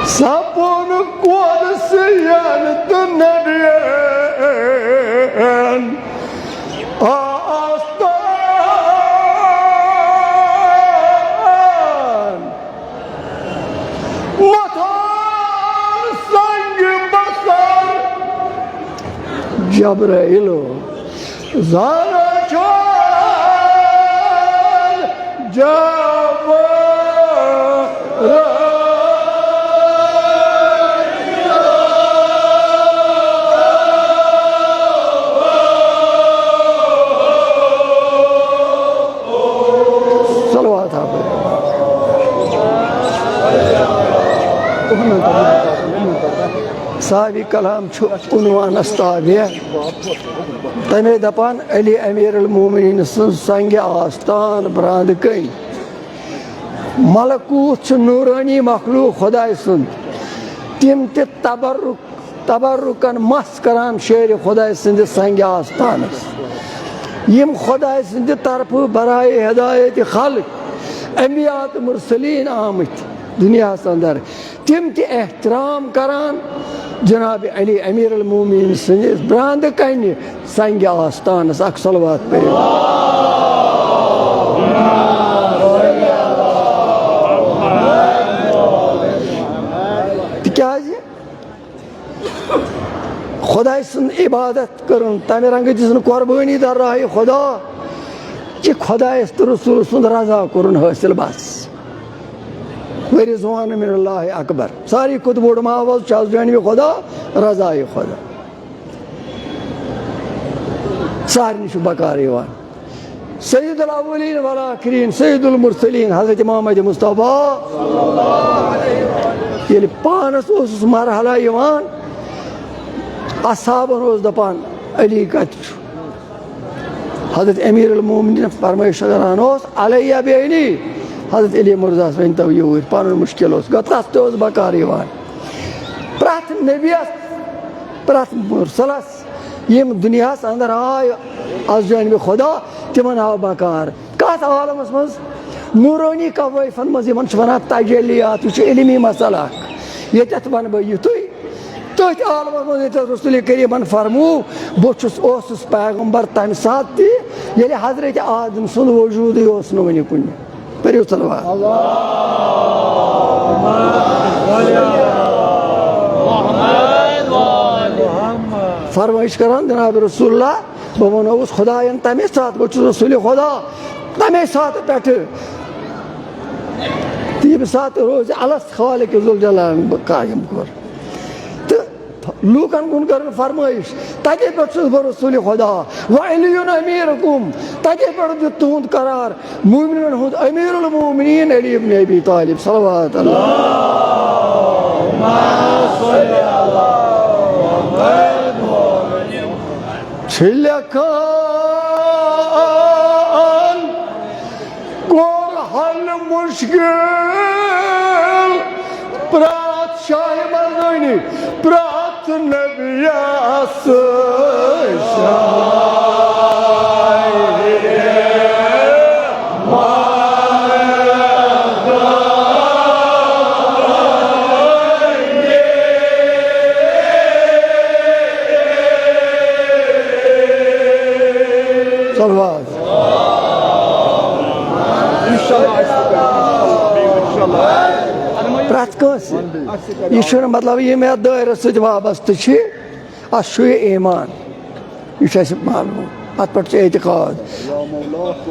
sapun kuadsiyan tunadian astan motor sangi basar Jabrailu zara çal Jabrailu सावी कलाम उनवान ताबिया तमे दपान अली अमीर अल-मोमिनीन संग आस्तान ब्रांद कई मलकूत नूरानी मखलूक खुदा सुन तिम ते तबरुकन मस करान शेर खुदा सिंद संग आस्तान यम खुदा सिंद तरफ बराए हिदायत खल्क अम्बियात मुरसलीन आमत दुनिया अंदर तिम ते एहतराम करान जनाब अली अमीर अल-मोमिनीन सनिस ब्रांद कन संग आस्तान अख सलवात पे तिकाज खुदा सुन इबादत करन तमे रंग दिसन कुर्बानी दर राह खुदा कि खुदा तो रसूल सुन रजा करन हासिल बस वरिज़वान मिनल्लाह अकबर सारी खुद बोड़ मावल चाल जानवी खुदा रजा खुदा सारी निश बकार सैयदुल अव्वलीन वल आखिरीन सैयदुल मुरसलीन हज़रत मोहम्मद मुस्तफ़ा ये पानस मरहला असहाबन दपान अली कत हज़रत अमीर अल-मोमिनीन फरमाइश करान अलैया बेनी हज़रत अली मुर्जा वन तो यूर पन मुश्किल तस बकार प्रथ नबियस प्रथ मुरसलस यम दुनिया अंदर आय अज जानब खुदा तिमन आव बकार कत आलमस मज नूरानी कवैफन मज वन तजलियात यह इलमी मसल ये वन बह युतु तथ आलमस मज रसूल करीमन फरमू बहुत पैगम्बर तम सात ति हजरत आदम सुंद वजूद वन कुन परियो सलवात फरमाइश करान जनाब रसूलुल्लाह बह वनोस खुदायन तमे सात बह रसूल खुदा तमे सात पे तम सात रोज अलस खालिक जुल जलाल कायम कर तो लूकन कुन कर फरमाइश तथे पे बह रसूल खुदा व अलियुन अमीरुकुम तथे पे तुंद करार मोमिनीन हुंद अमीरुल मोमिनीन अली इब्न अबी तालिब सल्लल्लाहु अलैहि छिलकान गोर हल मुश्किल प्रात शाह मर्दानी प्रात नबियास प्रत कस यह मतलब ये मे दायरा सत वाबस्त ईमान यह मालूम अत पे एतकाद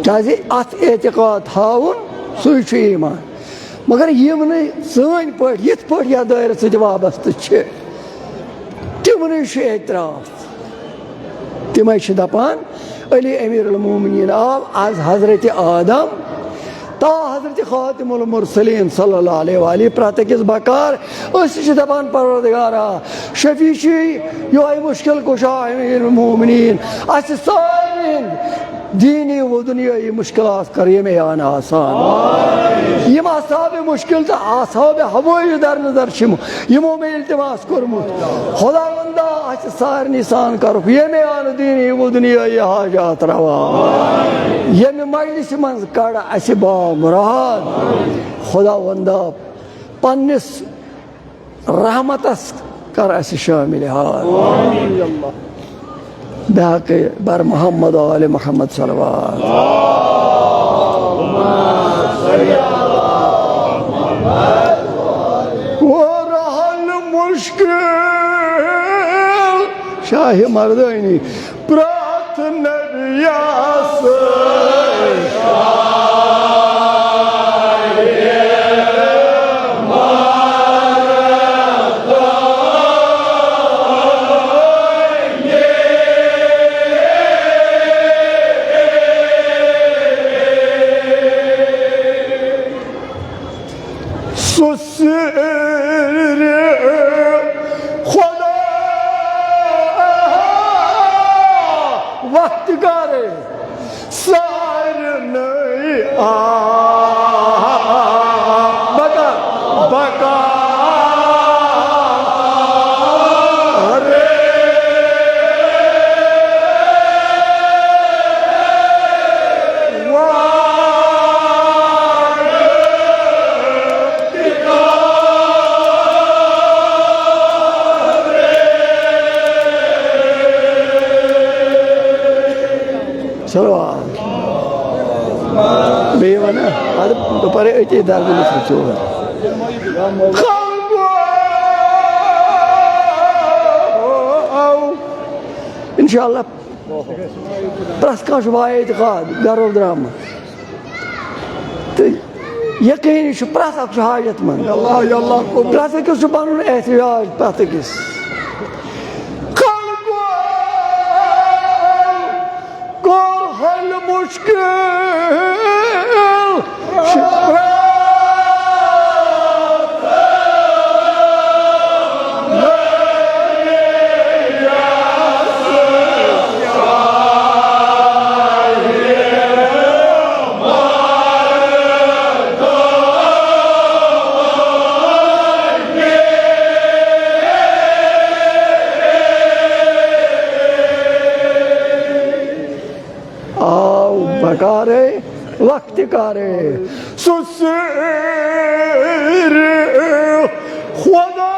क्या अत एतकाद थावन सह ईमान मगर यम सन पे ये दायरा सत वाबस्त तिमन एतराफ तम दपान अली अमीर अल-मोमिनीन आव आज हजरत आदम ता हजरत खातिमुल मुरसलीन सल्लल्लाहु अलैहि वसल्लम प्रत अकिस बकार दपान परवरदिगारा शफीशी ये मुश्किल कुशा अमीर अल-मोमिनीन सारे दीनी व दुनियाई मुश्किल कर ये आन आसान यम असहाब मुश्किल तो असहाब हवाई दर नजर यमो मे इल्तिमास कोरमुत खुदा वंदा सारे सान कर ये आन दीनी व दुनियाई हाजात रवा यम मजलिस मज कड़ अस बा मुराद खुदा वंदा पन्निस रहमतस कर अस शामिल हाल बहक बर मोहम्मद आल मोहम्मद सल्लल्लाहु वो रहल मुश्किल शाही मर्दानी प्रात नबियास वक्त करे सार नहीं बका बका अरे चलो बेवना अरे दोपहर ऐसे दर्द में सोचोगा इंशाल्लाह प्रस का शुभाए इत्क़ाद गरो ड्रामा तो यकीन शु प्रस अक हाजत मन अल्लाह को प्रस के सुबह एहतियाज प्रस किस मुश्किल बकारे वक्त कारे सुसर खुदा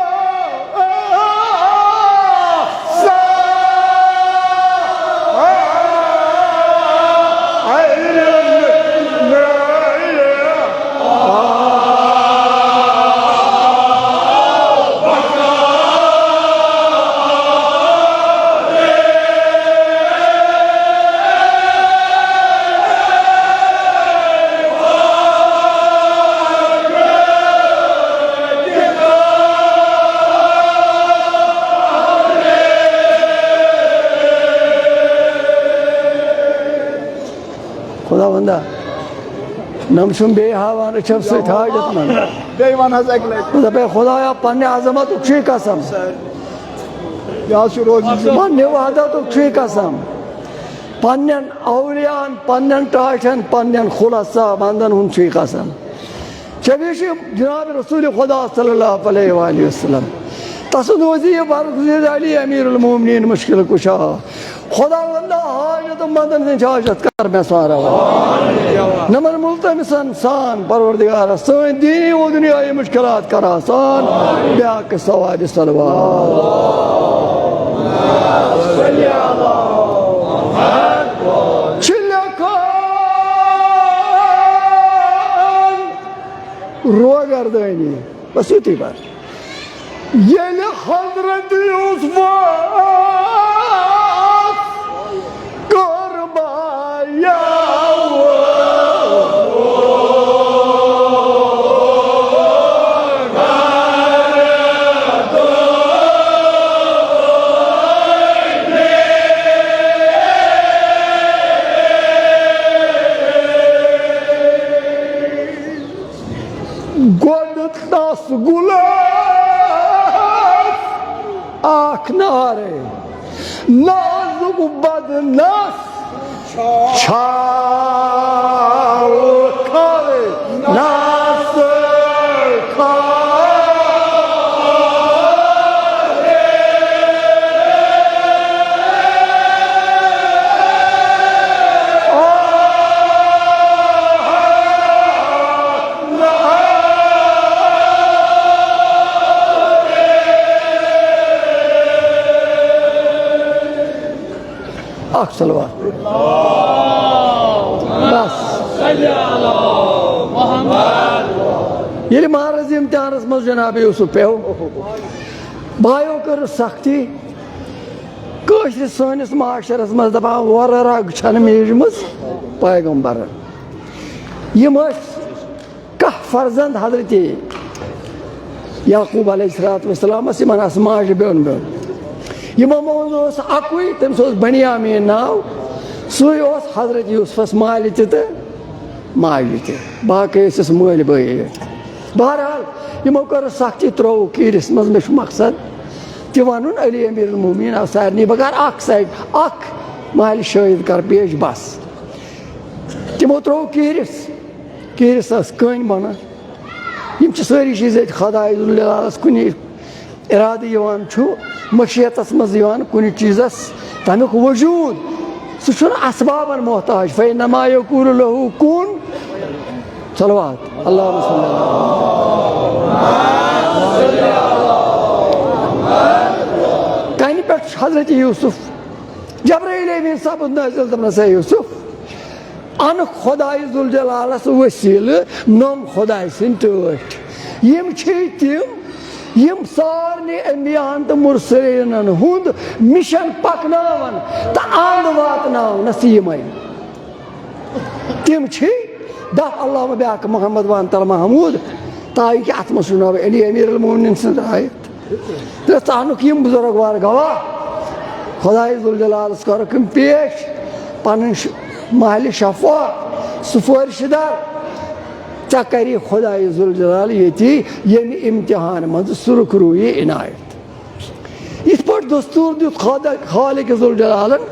खुदा बंदा नमशुम बे हावान छब से हाजत मन बेईमान हज अगले खुदा पे खुदाया पन्ने अजमत उक्षी कसम या रोज पन्ने वहदत उक्षी कसम पन्नन औलियान पन्नन टाशन पन्नन खुलासा बंदन उनची कसम चबिश जनाब रसूल खुदा सल्लल्लाहु अलैहि वसल्लम तसदोजी बरगुज़र अली अमीरुल मोमिनीन मुश्किल कुशा खुदा वल्ला हाजत मंदन से हाजत कर मैं सारा नमन मुल्तमिस इंसान परवरदिगार सोन दीनी व दुनियाई मुश्किलात कर आसान ब्या के सवाद सलवात चिल्लाकान रो गर्दनी बस इतनी बार ये हजरत यूसुफ कुर्बाया गोदत दस गुलाब आँख नारे नाजुक बदनस छाव खाए नास सलवात बस ये महाराज इम्तिहानस मज जनाब यूसुफ पे बायो कर सख्ती कशर सनिस माशरस मज दपान वर रग छन मीजम पैगम्बर यम कह फर्जंद हजरत याकूब अलैहिस्सलाम माज बिन बिन यमो मज अकुई तमिस बनियामीन नाव सू हजरत यूसुफस माल तो माज बाकी मल बई बहरहाल यमो कर सख्ती त्रो कीरिस मज मे मकसद ति वन अली अमीर मोमिन आव सारे बह कर साइड माल शहीद कर पेश बस तमो त्रो कीरिस कन बना सारी चीज़ खुदास कुन इराद मशीयत मज कुन चीज़स तमिक वजूद सह असबाबन मोहताज फ़इन्नमा यक़ूलु लहू कुन सलवात कन पे हजरत यूसुफ जबरील अमीन सपद नाज़िल दपनस यूसुफ अन खुदाई जुल जलालस वसील नम खुदाई सिंद टठ यम तिम यम सारे अम्बियान तो मुरसलीन हुंद मिशन पकनावन तो अंद वातनावनस यमै तिम दफ अल्लाह ब्याक मोहम्मद वान तल महमूद ताई कि अत मज नाव अली अमीर मोमिन सद आयत तो चाहनुक यम बुजुर्गवार गवाह खुदाई जुल जलालस कर पेश पन महल शफा सुफारिशदार चा करी खुदाई जुल जलाल ये यम इम्तिहान मज सुरख रूई इनायत इस पर दस्तूर दुत खालिक जुल जलालन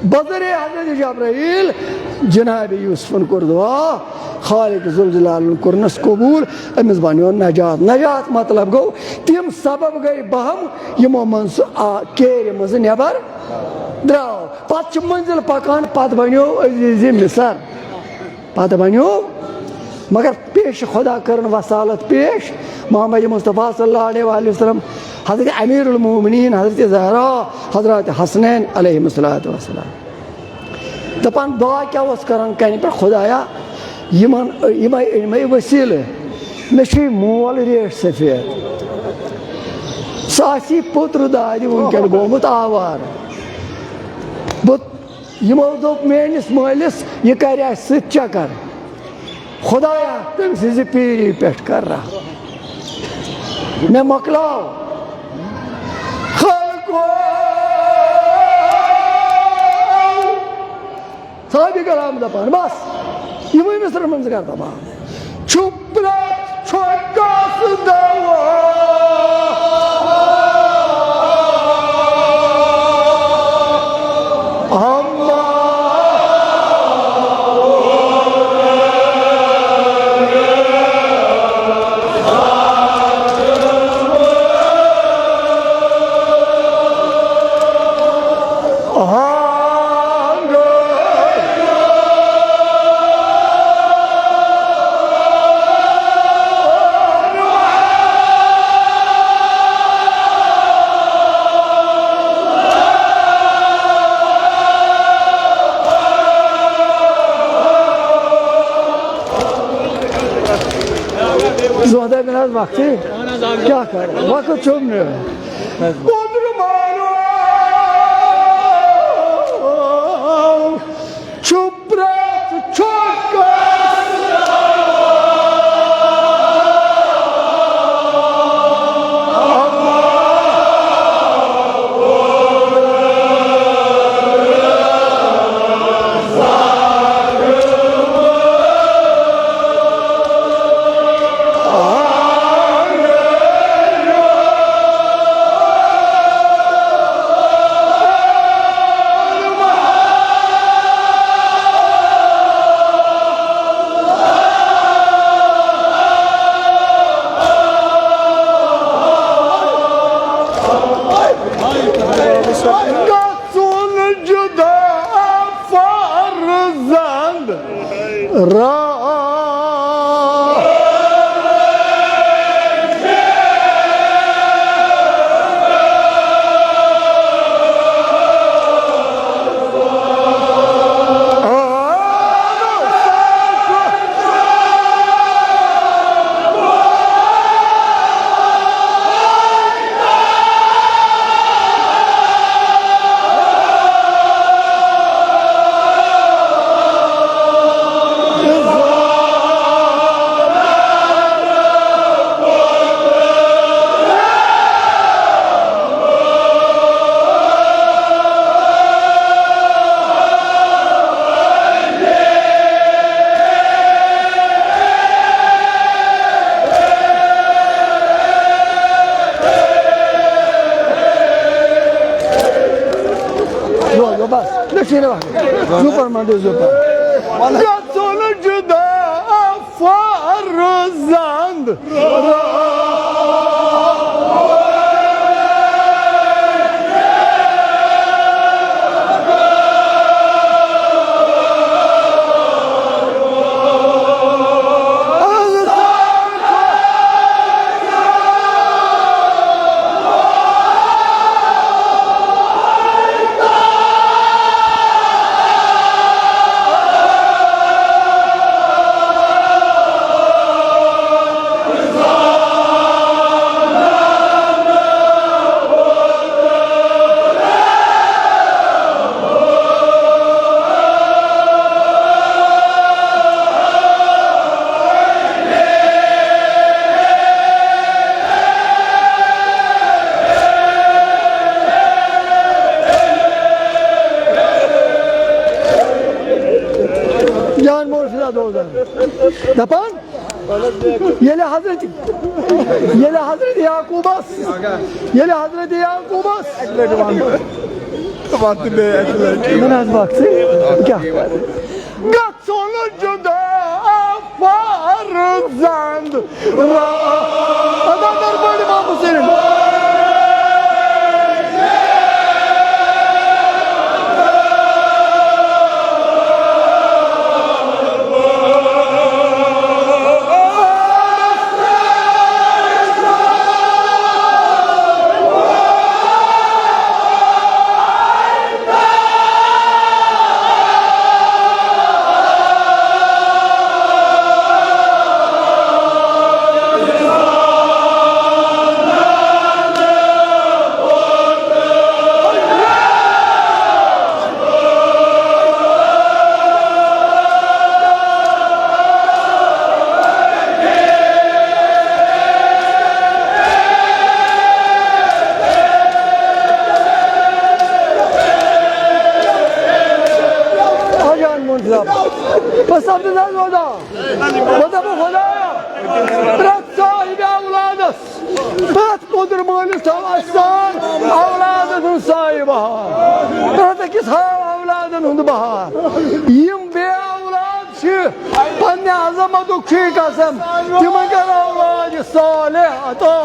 बजरे हजरत जबरील जनाब यूसुफन कोर दुआ खालिक जुल जलालन कोरनस कबूल अमिस बनो नजात नजात मतलब गो तिम सबब गई बहम यमो मन केर मज नबर द्राव पत मंजिल पकान पत बनो अजीज मिसर पत बनो मगर पेश खुदा करन वसालत पेश मोहम्मद मुस्तफ़ा सल्लल्लाहु अलैहि वसल्लम हजरत अमीरुल मोमिनीन हजरत ज़हरा हजरत हसनैन अलैहिस्सलातु वस्सलाम दपान दुआ क्या करान कन पे खुदाया यम वसील मे मोल रेट सफेद सासी पुत्र दाद वनकन गोमुत आवार यमो दोप मेनिस मालिस यह कर चक्कर खुदाया तम सज पीरी पे कर रहा मे मकलाओ सादी कलाम दपान बस यम मिसर मन कर दपान चुप वक्त क्या कर वक्त चुमने Döşeğine bak. Zuparman diyor zupar. Sonucu da farzand. Can Morfi'de doğdu. Dapan? Yeli Hazreti Yakubas. Yeli Hazreti Yakubas. Biraz baktı. Gat sonucunda farzand. Adamlar böyle mi bu senin? بس عبد الله الوضع وضع خدايا برات صاحب أولادس برات قدر مالس توسان أولادس صاحبها برات كيس ها أولادن هند بها يم بي أولاد شيء بني عظمة شيء قسم تمكن أولاد صالح أتو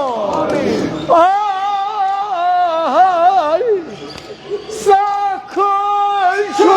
ساكن شو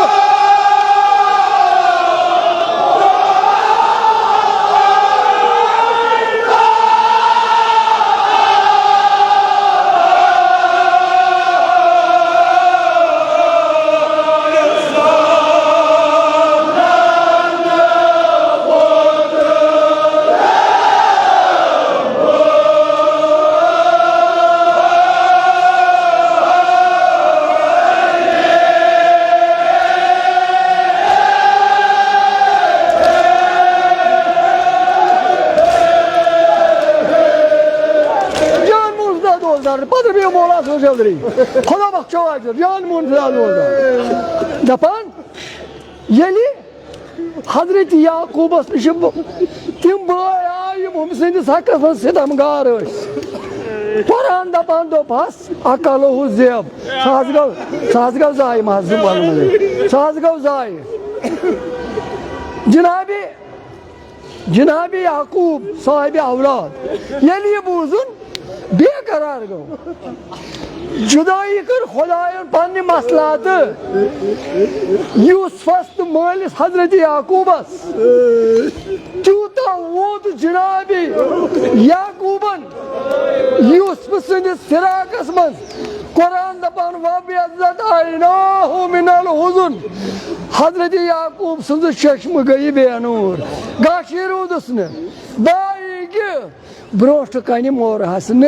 Padre mio mola so cevdri. Khoda bakço acır. Yan munfilal oldu. Dapan yeli Hazreti Yakub asmışım bu. Tim boyayım o seni sakasın sedamgarış. Paran dapan do pas akalı huzeb. Sazgav zay mazlum almadı. Sazgav zay. Cenab-ı Yakub sahibi avlad. Yeli buzun बेकरार गो जुदाई कर खुदायन पन्नी मसलात यूसुफस तो मालिस हजरत याकूबस चूता वोद जनाबी याकूबन यूसुफ सनिस फिराकस मज कुरान दपान वबियज़्ज़त आइनाहु मिनल हुज़न हजरत याकूब सन्द चश्म गई बेनूर गाशिरूदस ने बाईगे broast कनि मोर हसन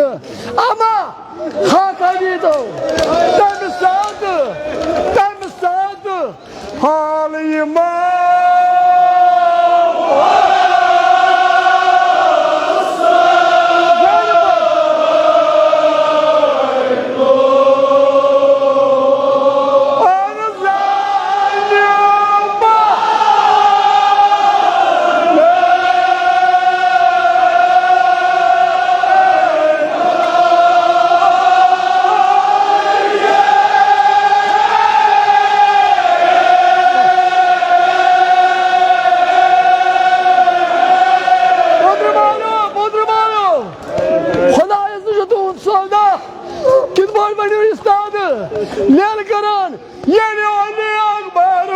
अमा खाकनी तो तम साथ हाल इमा Lel Karan, Yeni Ali Akbar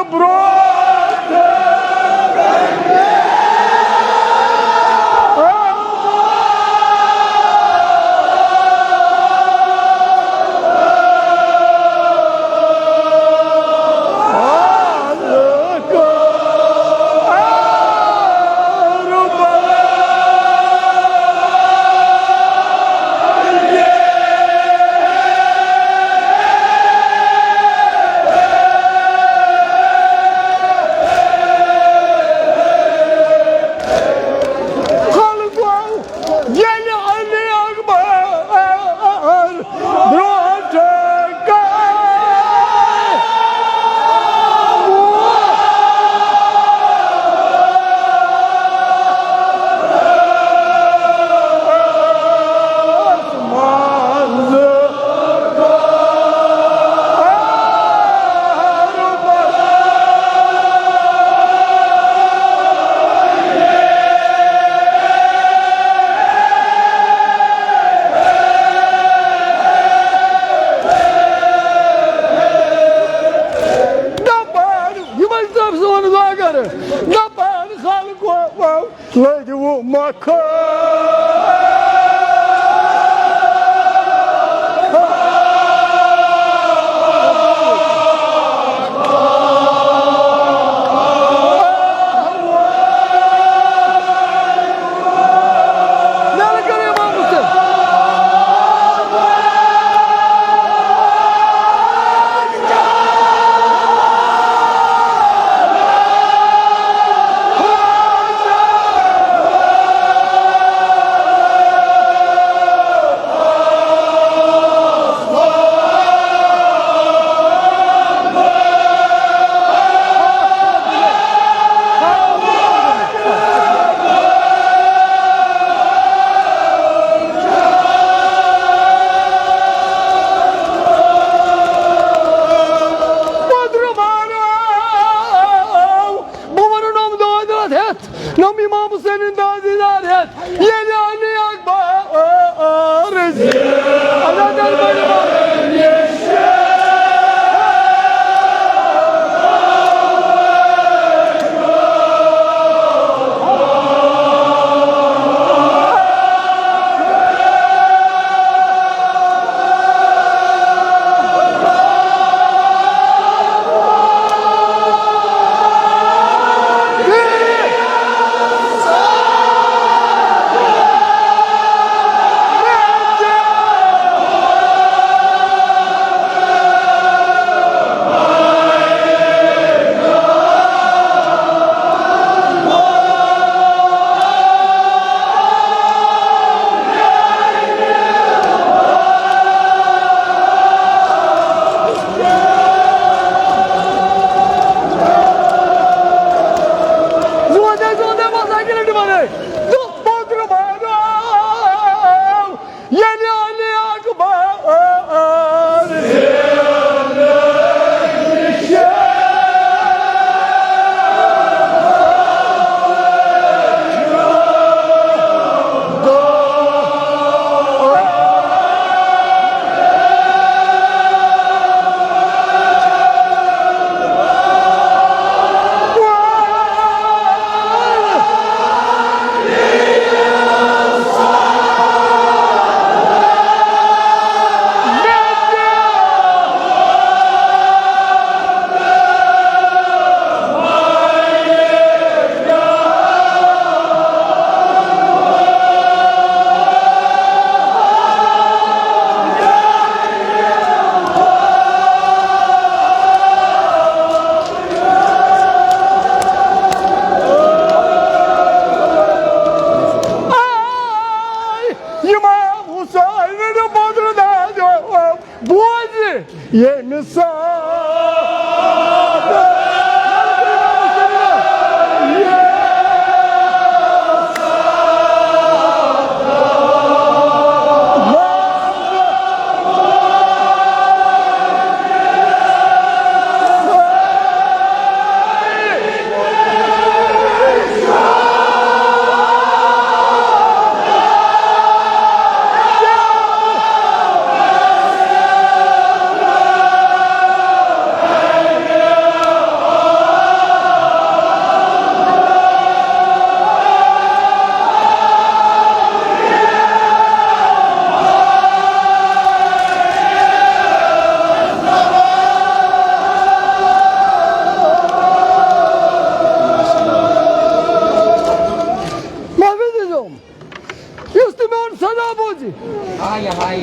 میون صدا بوزی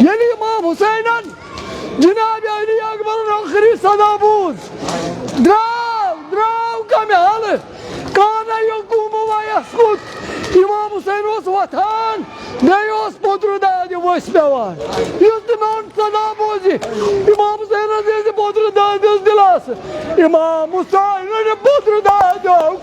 یعنی امام حسینن جناب علی اکبر آخری صدا بوز دراو کمی حاله کانا یقوم و یسکت امام حسین was وطن نیوز پدر دادی ویس بیوان یوز میون صدا بوزی امام حسین عزیزی پدر دادی از دلاس امام حسین پدر دادی او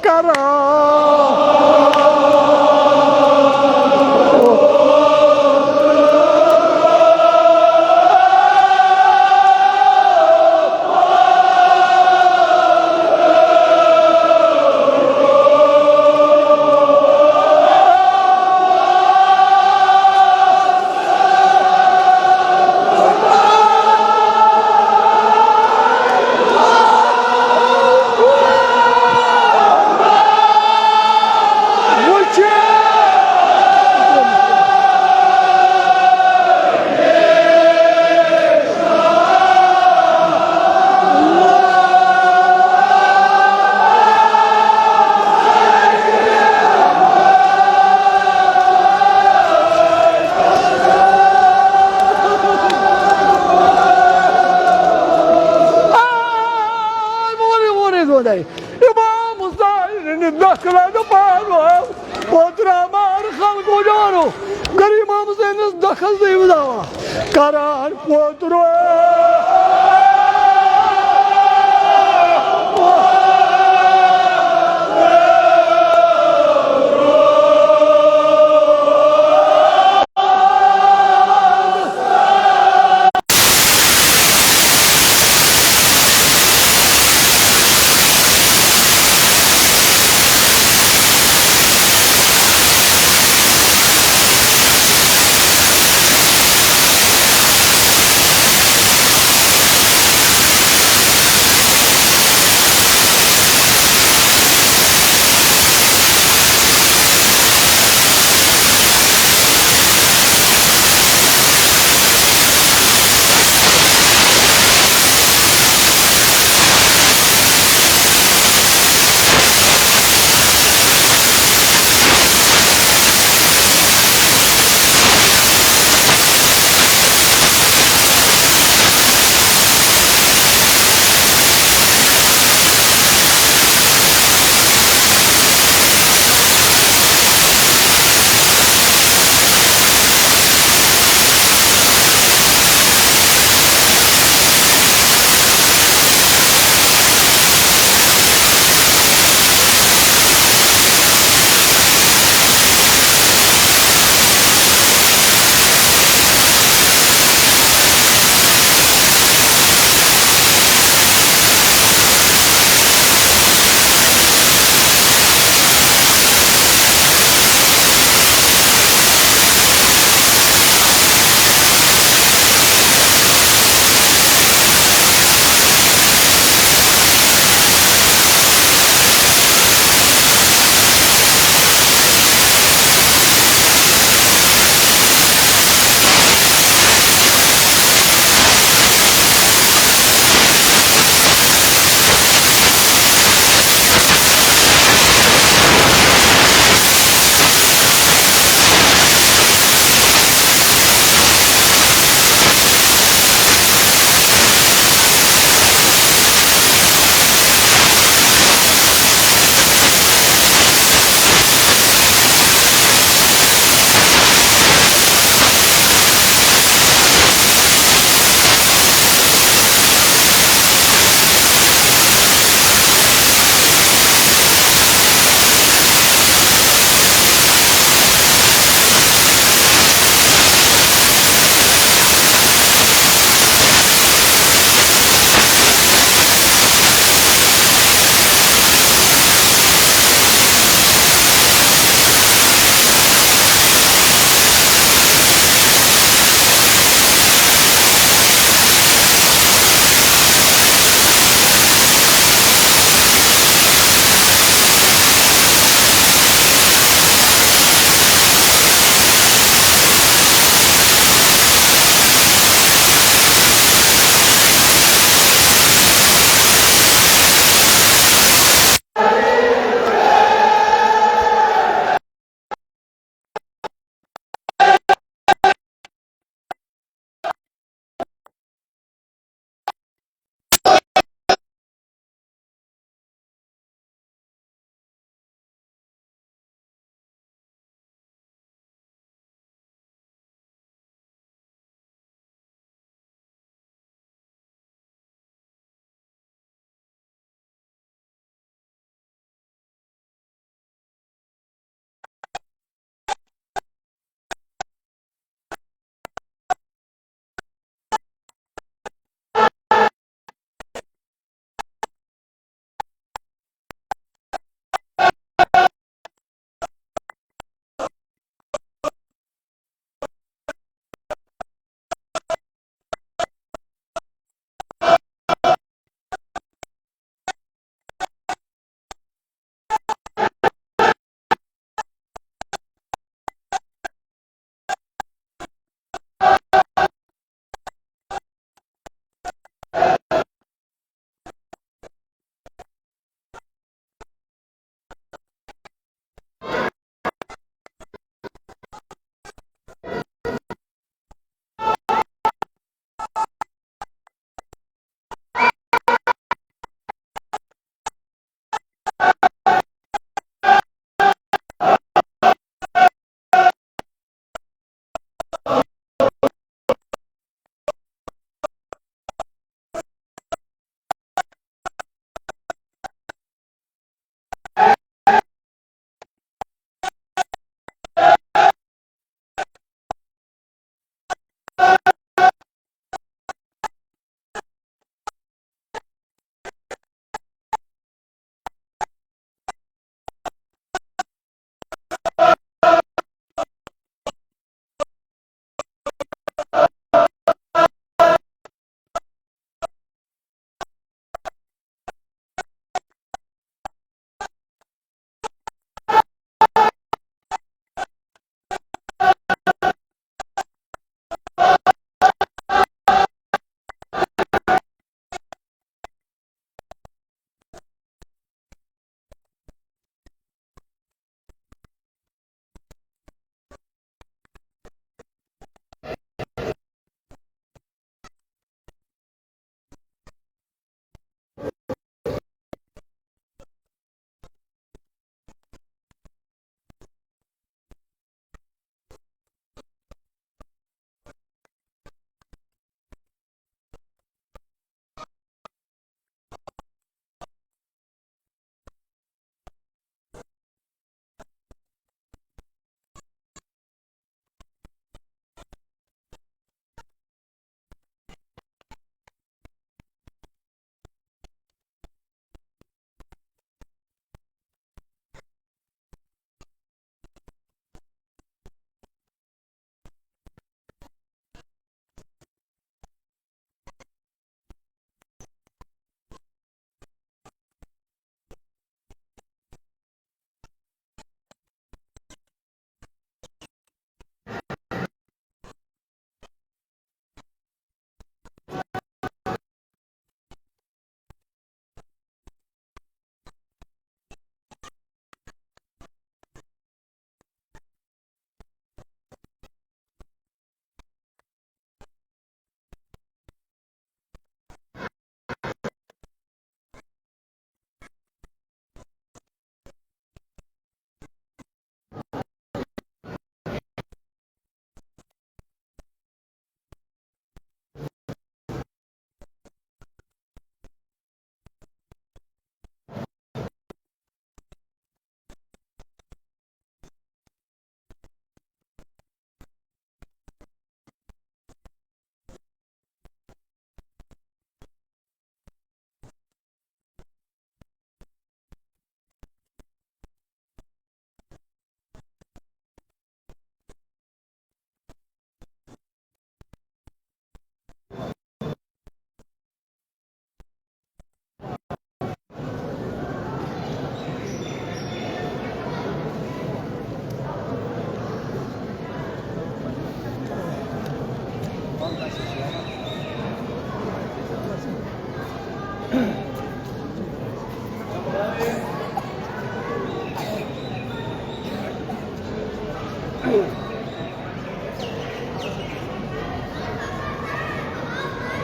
امام حسین دخل دپارو پدر مار خلق جانو گر امام حسین دخل دیو داوا کران پدر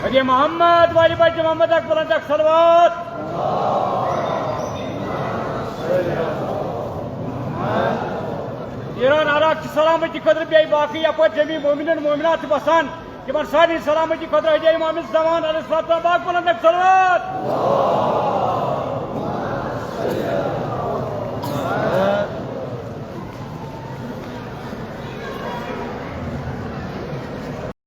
अगे मोहम्मद वाली बच्चे मोहम्मद अकबर तक सलवात। ईरान इराक की सलामती खतर बे बाकी अप जमी मोमिन मोमिनात बसान तिमन सारी सलामती खतर हजर इमाम ज़मान अलैहिस्सलाम तक सलवात।